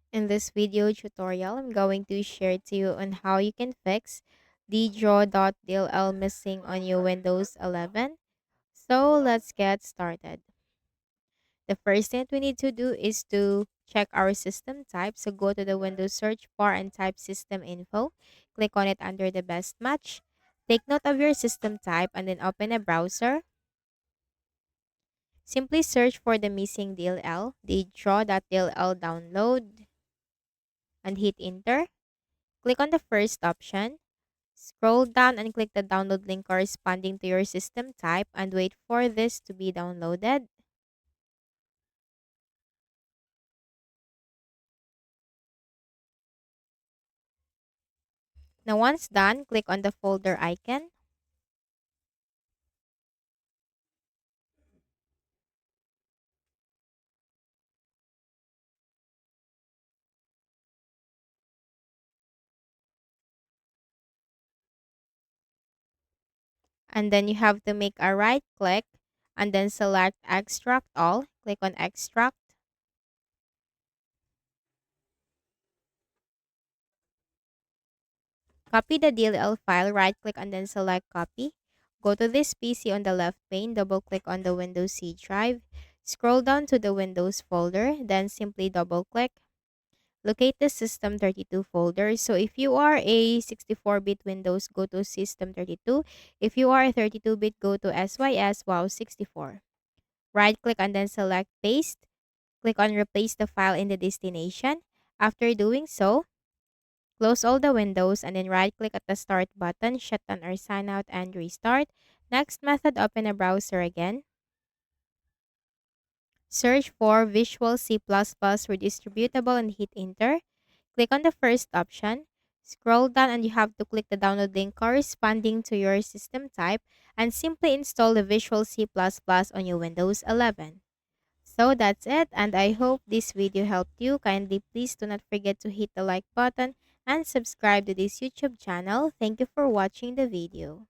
In this video tutorial, I'm going to share to you on how you can fix the Ddraw.dll missing on your Windows 11. So let's get started. The first thing we need to do is to check our system type. So go to the Windows search bar and type system info. Click on it under the best match. Take note of your system type and then open a browser. Simply search for the missing DLL, the Ddraw.dll download, and hit enter. Click on the first option. Scroll down and click the download link corresponding to your system type and wait for this to be downloaded. Now once done, click on the folder icon and then you have to make a right click and then select extract all. Click on extract. Copy the DLL file, right click and then select copy. Go to this PC on the left pane, double click on the Windows C drive. Scroll down to the Windows folder, then simply double click. Locate the System32 folder. So if you are a 64-bit Windows, go to System32. If you are a 32-bit, go to SYS Wow 64. Right-click and then select Paste. Click on Replace the file in the destination. After doing so, close all the windows and then right-click at the Start button, shut down or sign out and restart. Next method, open a browser again. Search for Visual C++ Redistributable and hit Enter. Click on the first option. Scroll down and you have to click the download link corresponding to your system type and simply install the Visual C++ on your Windows 11. So that's it, and I hope this video helped you. Kindly please do not forget to hit the like button and subscribe to this YouTube channel. Thank you for watching the video.